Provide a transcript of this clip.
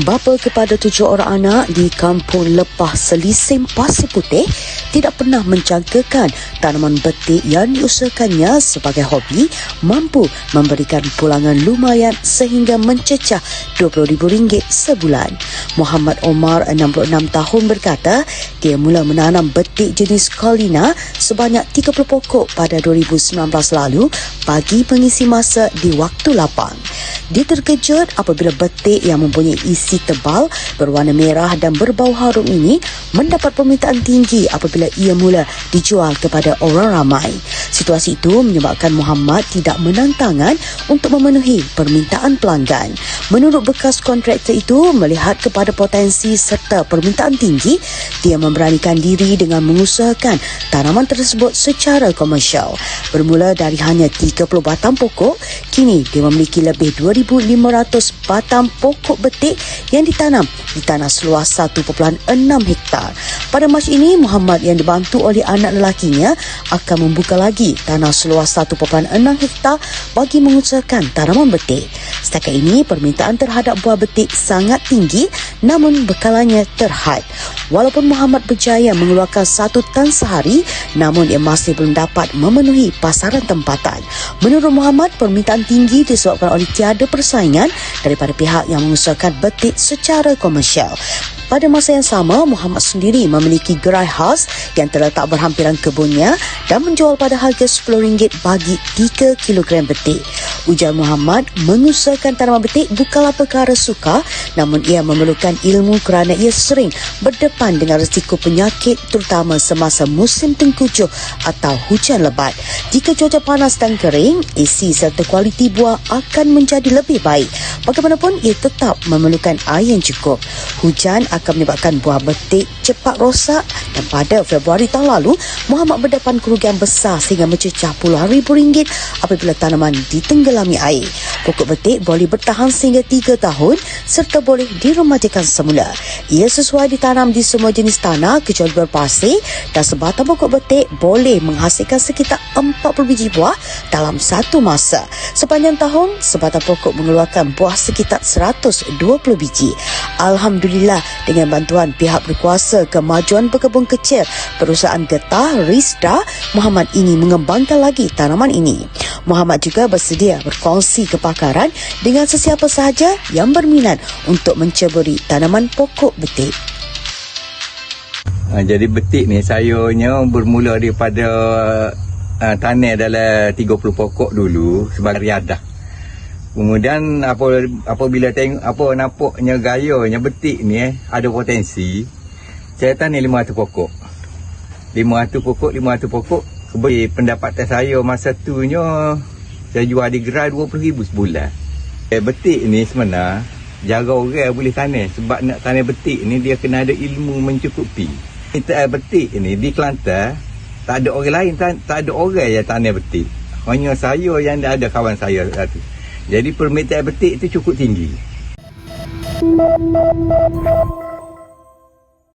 Bapa kepada 7 orang anak di Kampung Lepah Selisem Pasir Putih tidak pernah menjangkakan tanaman betik yang diusahakannya sebagai hobi mampu memberikan pulangan lumayan sehingga mencecah RM20,000 sebulan. Muhammad Omar, 66 tahun berkata dia mula menanam betik jenis Colina sebanyak 30 pokok pada 2019 lalu bagi pengisi masa di waktu lapang. Dia terkejut apabila betik yang mempunyai isi tebal berwarna merah dan berbau harum ini mendapat permintaan tinggi apabila ia mula dijual kepada orang ramai. Situasi itu menyebabkan Muhammad tidak menantangan untuk memenuhi permintaan pelanggan. Menurut bekas kontraktor itu, melihat kepada potensi serta permintaan tinggi, dia memberanikan diri dengan mengusahakan tanaman tersebut secara komersial. Bermula dari hanya 30 batang pokok, kini dia memiliki lebih 2,500 batang pokok betik yang ditanam di tanah seluas 1.6 hektar. Pada Mac ini, Muhammad yang dibantu oleh anak lelakinya akan membuka lagi tanah seluas 1.6 hektar bagi mengusahakan tanaman betik. Setakat ini, permintaan terhadap buah betik sangat tinggi namun bekalannya terhad. Walaupun Muhammad berjaya mengeluarkan 1 tan sehari, namun ia masih belum dapat memenuhi pasaran tempatan. Menurut Muhammad, permintaan tinggi disebabkan oleh tiada persaingan daripada pihak yang mengusahakan betik secara komersial. Pada masa yang sama, Muhammad sendiri memiliki gerai khas yang terletak berhampiran kebunnya dan menjual pada harga RM10 bagi 3 kilogram betik. Ujar Muhammad, mengusahakan tanaman betik bukanlah perkara suka, namun ia memerlukan ilmu kerana ia sering berdepan dengan risiko penyakit terutama semasa musim tengkujuh atau hujan lebat. Jika cuaca panas dan kering, isi serta kualiti buah akan menjadi lebih baik. Bagaimanapun, ia tetap memerlukan air yang cukup. Hujan akan menyebabkan buah betik cepat rosak dan pada Februari tahun lalu, Muhammad berdepan kerugian besar sehingga mencecah puluhan RM1,000 apabila tanaman ditenggelami air. Pokok betik boleh bertahan sehingga 3 tahun serta boleh diremajakan semula. Ia sesuai ditanam di semua jenis tanah kecuali berpasir dan sebatang pokok betik boleh menghasilkan sekitar 40 biji buah dalam satu masa. Sepanjang tahun, sebatang pokok mengeluarkan buah sekitar 120 biji. Alhamdulillah, dengan bantuan pihak berkuasa kemajuan pekebun kecil perusahaan getah Risda, Muhammad ini mengembangkan lagi tanaman ini. Muhammad juga bersedia berkongsi kepakaran dengan sesiapa sahaja yang berminat untuk menceburi tanaman pokok betik. Jadi betik ni sayanya bermula daripada tanam dalam 30 pokok dulu sebagai riadah. Kemudian apabila tengok nampaknya gayanya betik ni ada potensi, saya tanam 500 pokok. 500 pokok. Kebeli pendapatan saya masa tunya saya jual di gerai RM20,000 sebulan. Betik ni sebenarnya jarang orang boleh tanam sebab nak tanam betik ni dia kena ada ilmu mencukupi. Kita betik ni di Kelantan tak ada orang lain, tak ada orang yang tanam betik. Hanya saya yang ada kawan saya tu. Jadi permintaan betik itu cukup tinggi.